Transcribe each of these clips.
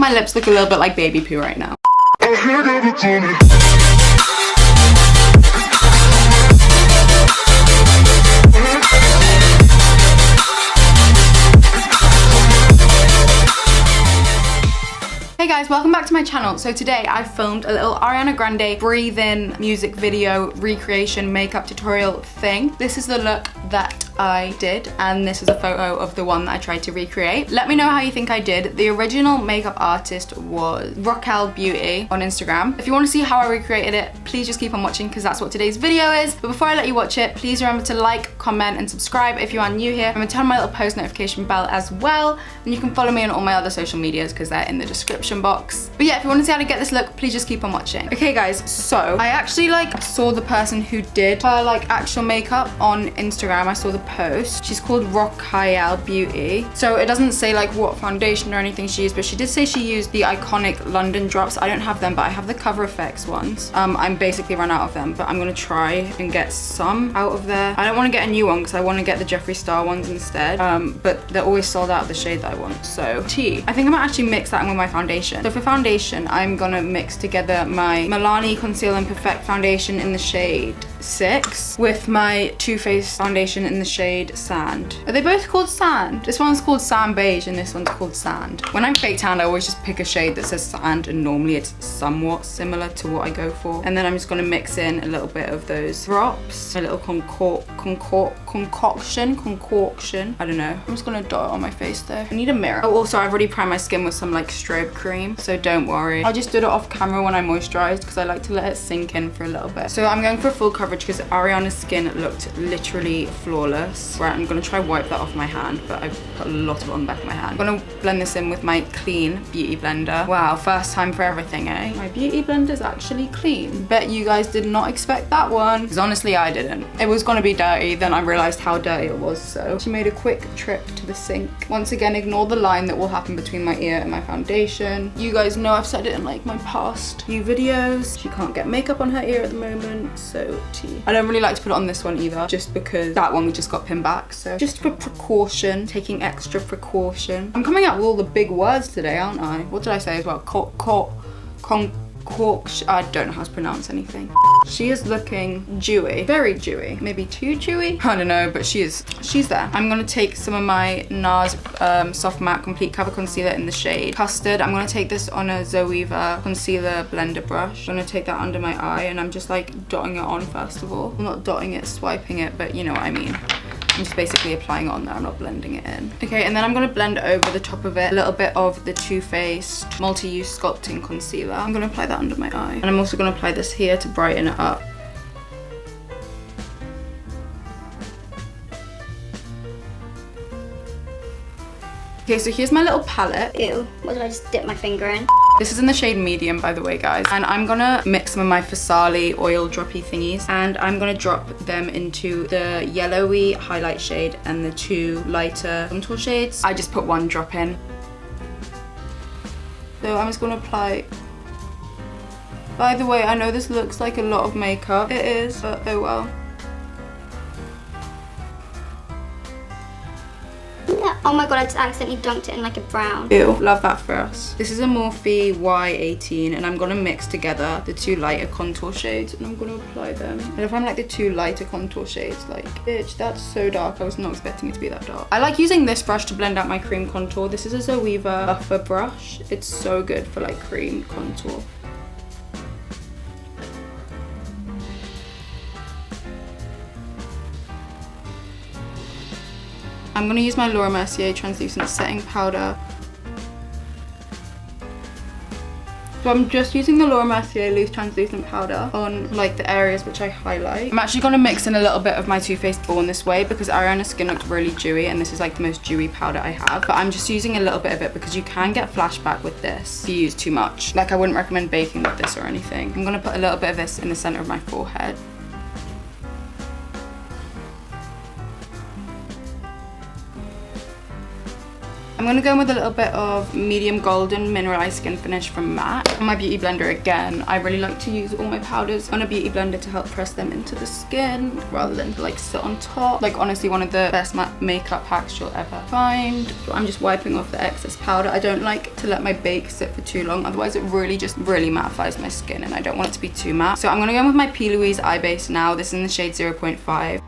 my lips look a little bit like baby poo right now. Hey guys, welcome back to my channel. So today I filmed a little Ariana Grande Breathin music video recreation makeup tutorial thing. This is the look that I did, and this is a photo of the one that I tried to recreate. Let me know how you think I did. The original makeup artist was Raquel Beauty on Instagram. If you want to see how I recreated it, please just keep on watching because that's what today's video is. But before I let you watch it, please remember to like, comment, and subscribe if you are new here. Remember to turn on my little post notification bell as well. And you can follow me on all my other social medias because they're in the description box. But yeah, if you want to see how to get this look, please just keep on watching. Okay guys, so I actually saw the person who did her actual makeup on Instagram. I saw the post. She's called Raquel Beauty. So it doesn't say what foundation or anything she used, but she did say she used the iconic London drops. I don't have them, but I have the Cover FX ones. I'm basically run out of them, but I'm gonna try and get some out of there. I don't want to get a new one because I want to get the Jeffree Star ones instead. But they're always sold out of the shade that I want. So I think I might actually mix that in with my foundation. So for foundation, I'm gonna mix together my Milani Conceal and Perfect foundation in the shade 6 with my Too Faced foundation in the shade Sand. Are they both called Sand? This one's called Sand Beige and this one's called Sand. When I'm fake tanned, I always just pick a shade that says Sand, and normally it's somewhat similar to what I go for. And then I'm just gonna mix in a little bit of those drops, a little concoction. I don't know. I'm just gonna dot it on my face though. I need a mirror. Oh, also I've already primed my skin with some strobe cream, so don't worry. I just did it off camera when I moisturized because I like to let it sink in for a little bit. So I'm going for full coverage because Ariana's skin looked literally flawless. Right, I'm gonna try wipe that off my hand, but I put a lot of it on the back of my hand. I'm gonna blend this in with my clean beauty blender. Wow, first time for everything, eh? My beauty blender's actually clean. Bet you guys did not expect that one, because honestly I didn't. It was gonna be dirty, then I realized how dirty it was, so she made a quick trip to the sink. Once again, ignore the line that will happen between my ear and my foundation. You guys know I've said it in my past few videos. She can't get makeup on her ear at the moment, so I don't really like to put it on this one either, just because that one just got pinned back. So just for precaution, taking extra precaution. I'm coming out with all the big words today, aren't I? What did I say as well? I don't know how to pronounce anything. She is looking dewy, very dewy, maybe too dewy. I don't know, but she's there. I'm gonna take some of my NARS Soft Matte Complete Cover Concealer in the shade Custard. I'm gonna take this on a Zoeva concealer blender brush. I'm gonna take that under my eye, and I'm just dotting it on first of all. I'm not dotting it, swiping it, but you know what I mean. I'm just basically applying it on there, I'm not blending it in. Okay, and then I'm gonna blend over the top of it a little bit of the Too Faced Multi-Use Sculpting Concealer. I'm gonna apply that under my eye. And I'm also gonna apply this here to brighten it up. Okay, so here's my little palette. Ew, what did I just dip my finger in? This is in the shade Medium, by the way, guys. And I'm gonna mix some of my Fasali oil droppy thingies, and I'm gonna drop them into the yellowy highlight shade and the two lighter contour shades. I just put one drop in. So I'm just gonna apply. By the way, I know this looks like a lot of makeup. It is, but oh well. Oh my god, I just accidentally dunked it in a brown. Ew, love that for us. This is a Morphe Y18, and I'm gonna mix together the two lighter contour shades, and I'm gonna apply them. And if I'm the two lighter contour shades, bitch, that's so dark. I was not expecting it to be that dark. I like using this brush to blend out my cream contour. This is a Zoeva buffer brush. It's so good for cream contour. I'm gonna use my Laura Mercier translucent setting powder. So I'm just using the Laura Mercier loose translucent powder on the areas which I highlight. I'm actually gonna mix in a little bit of my Too Faced Born this way because Ariana's skin looked really dewy, and this is the most dewy powder I have. But I'm just using a little bit of it because you can get flashback with this if you use too much. I wouldn't recommend baking with this or anything. I'm gonna put a little bit of this in the center of my forehead. I'm gonna go in with a little bit of medium golden mineralized skin finish from MAC. On my beauty blender again, I really like to use all my powders on a beauty blender to help press them into the skin rather than to like sit on top. Like honestly, one of the best makeup hacks you'll ever find. So I'm just wiping off the excess powder. I don't like to let my bake sit for too long, otherwise it really mattifies my skin and I don't want it to be too matte. So I'm gonna go in with my P. Louise eye base now. This is in the shade 0.5.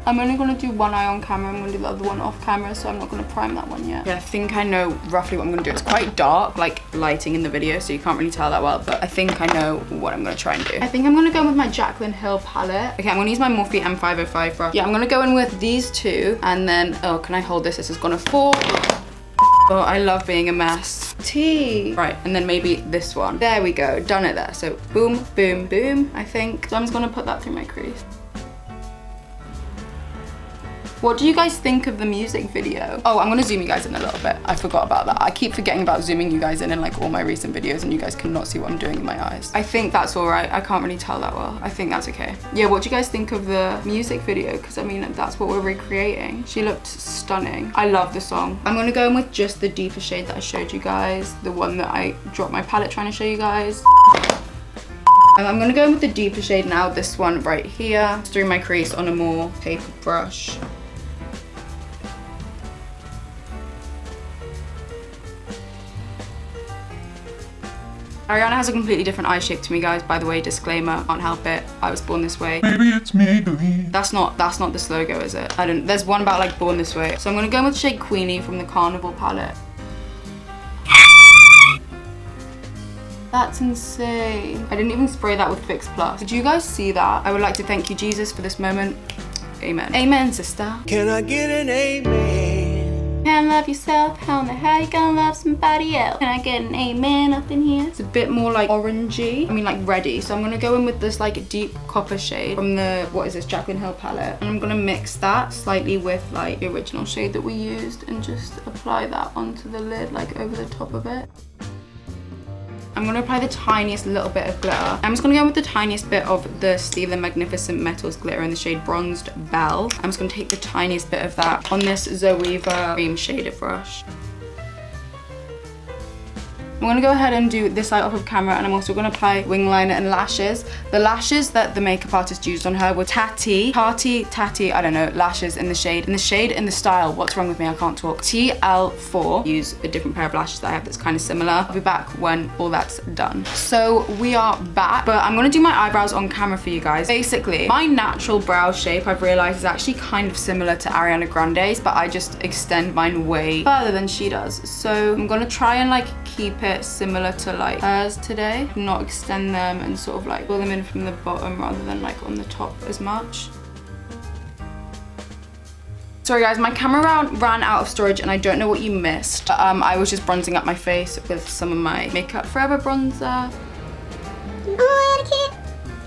I'm only gonna do one eye on camera. I'm gonna do the other one off camera, so I'm not gonna prime that one yet. Yeah, I think I know roughly what I'm gonna do. It's quite dark, like lighting in the video, so you can't really tell that well, but I think I know what I'm gonna try and do. I think I'm gonna go in with my Jaclyn Hill palette. Okay, I'm gonna use my Morphe M505 brush. Yeah, I'm gonna go in with these two, and then, oh, can I hold this? This is gonna fall. Oh, I love being a mess. Tea. Right, and then maybe this one. There we go, done it there. So boom, boom, boom, I think. So I'm just gonna put that through my crease. What do you guys think of the music video? Oh, I'm gonna zoom you guys in a little bit. I forgot about that. I keep forgetting about zooming you guys in like all my recent videos and you guys cannot see what I'm doing in my eyes. I think that's all right. I can't really tell that well. I think that's okay. Yeah, what do you guys think of the music video? Because I mean, that's what we're recreating. She looked stunning. I love the song. I'm gonna go in with just the deeper shade that I showed you guys. The one that I dropped my palette trying to show you guys. And I'm gonna go in with the deeper shade now. This one right here. Through my crease on a more paper brush. Ariana has a completely different eye shape to me, guys. By the way, disclaimer, can't help it. I was born this way. Maybe it's me. That's not the slogan, is it? There's one about like born this way. So I'm gonna go in with shade Queenie from the Carnival palette. That's insane. I didn't even spray that with Fix Plus. Did you guys see that? I would like to thank you, Jesus, for this moment. Amen. Amen, sister. Can I get an amen? Can't love yourself, how in the hell you gonna love somebody else? Can I get an amen up in here? It's a bit more like orangey, I mean like reddy. So I'm gonna go in with this like deep copper shade from the, what is this, Jaclyn Hill palette. And I'm gonna mix that slightly with like the original shade that we used and just apply that onto the lid, like over the top of it. I'm gonna apply the tiniest little bit of glitter. I'm just gonna go with the tiniest bit of the Steve the Magnificent Metals glitter in the shade Bronzed Belle. I'm just gonna take the tiniest bit of that on this Zoeva cream shaded brush. I'm gonna go ahead and do this side off of camera, and I'm also gonna apply wing liner and lashes. The lashes that the makeup artist used on her were Tatty, I don't know, lashes in the shade, in the style, what's wrong with me, I can't talk, TL4. Use a different pair of lashes that I have that's kind of similar. I'll be back when all that's done. So we are back, but I'm gonna do my eyebrows on camera for you guys. Basically, my natural brow shape, I've realized, is actually kind of similar to Ariana Grande's, but I just extend mine way further than she does. So I'm gonna try and like keep it similar to like hers today, not extend them and sort of like pull them in from the bottom rather than like on the top as much. Sorry guys, my camera ran out of storage and I don't know what you missed. I was just bronzing up my face with some of my Makeup Forever bronzer.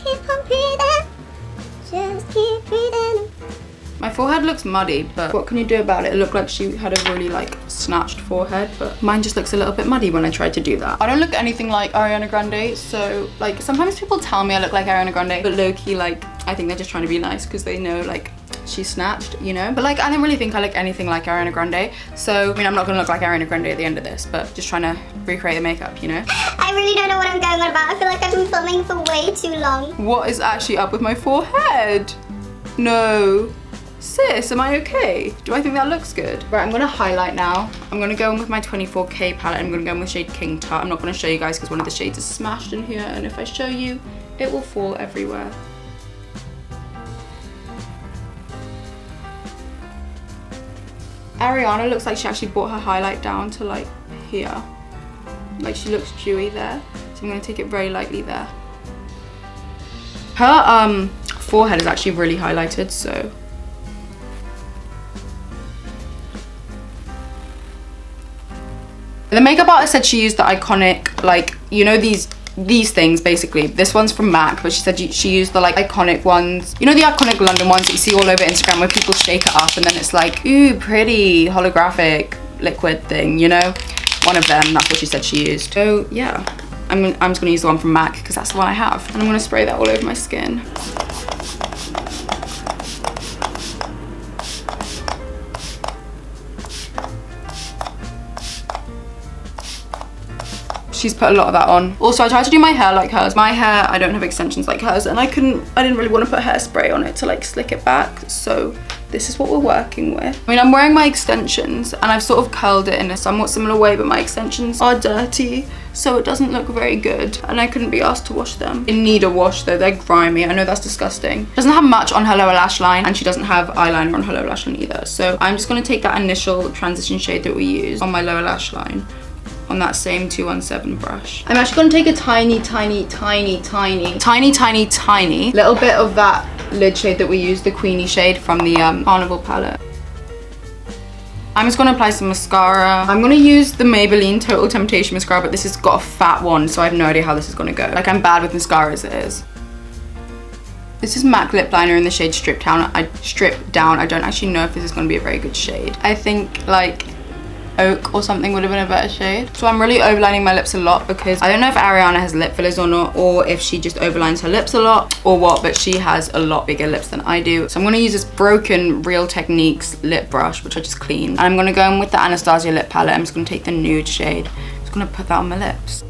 Keep on breathing, just keep breathing. My forehead looks muddy, but what can you do about it? It looked like she had a really like snatched forehead, but mine just looks a little bit muddy when I tried to do that. I don't look anything like Ariana Grande, so like sometimes people tell me I look like Ariana Grande, but low-key like I think they're just trying to be nice because they know like she's snatched, you know? But like I don't really think I look anything like Ariana Grande, so I mean I'm not gonna look like Ariana Grande at the end of this, but just trying to recreate the makeup, you know? I really don't know what I'm going on about. I feel like I've been filming for way too long. What is actually up with my forehead? No. Sis, am I okay? Do I think that looks good? Right, I'm gonna highlight now. I'm gonna go in with my 24K palette. I'm gonna go in with shade King Tut. I'm not gonna show you guys because one of the shades is smashed in here, and if I show you, it will fall everywhere. Ariana looks like she actually brought her highlight down to like here. Like she looks dewy there. So I'm gonna take it very lightly there. Her forehead is actually really highlighted, so. The makeup artist said she used the iconic, like, you know these things basically. This one's from MAC, but she said she used the like iconic ones. You know the iconic London ones that you see all over Instagram where people shake it up and then it's like, ooh, pretty holographic liquid thing, you know? One of them, that's what she said she used. So yeah, I'm just gonna use the one from MAC because that's the one I have. And I'm gonna spray that all over my skin. she's put a lot of that on. Also, I tried to do my hair like hers. My hair, I don't have extensions like hers, and I didn't really want to put hairspray on it to like slick it back. So this is what we're working with. I mean, I'm wearing my extensions and I've sort of curled it in a somewhat similar way, but my extensions are dirty, so it doesn't look very good. And I couldn't be asked to wash them. They need a wash though, they're grimy. I know that's disgusting. Doesn't have much on her lower lash line, and she doesn't have eyeliner on her lower lash line either. So I'm just gonna take that initial transition shade that we used on my lower lash line on that same 217 brush. I'm actually gonna take a tiny little bit of that lid shade that we used, the Queenie shade from the Carnival palette. I'm just gonna apply some mascara. I'm gonna use the Maybelline Total Temptation mascara, but this has got a fat one, so I have no idea how this is gonna go. Like, I'm bad with mascara as it is. This is MAC lip liner in the shade Strip Down. I don't actually know if this is gonna be a very good shade. I think like Oak or something would have been a better shade. So I'm really overlining my lips a lot because I don't know if Ariana has lip fillers or not, or if she just overlines her lips a lot or what, but she has a lot bigger lips than I do. So I'm gonna use this broken Real Techniques lip brush, which I just cleaned. And I'm gonna go in with the Anastasia lip palette. I'm just gonna take the nude shade. I'm just gonna put that on my lips.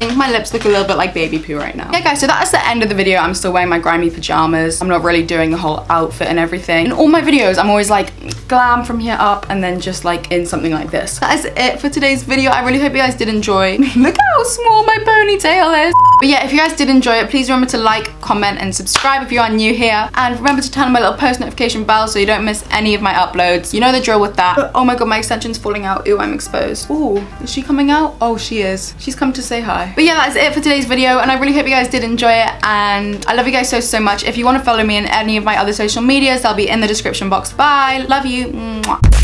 I think my lips look a little bit like baby poo right now. Yeah guys, so that's the end of the video. I'm still wearing my grimy pajamas. I'm not really doing the whole outfit and everything. In all my videos, I'm always like glam from here up and then just like in something like this. That is it for today's video. I really hope you guys did enjoy. Look how small my ponytail is. But yeah, if you guys did enjoy it, please remember to like, comment, and subscribe if you are new here. And remember to turn on my little post notification bell so you don't miss any of my uploads. You know the drill with that. But, oh my god, my extension's falling out. Ooh, I'm exposed. Ooh, is she coming out? Oh, she is. She's come to say hi. But yeah, that's it for today's video, and I really hope you guys did enjoy it, and I love you guys so much. If you want to follow me in any of my other social medias, they'll be in the description box. Bye. Love you. Mwah.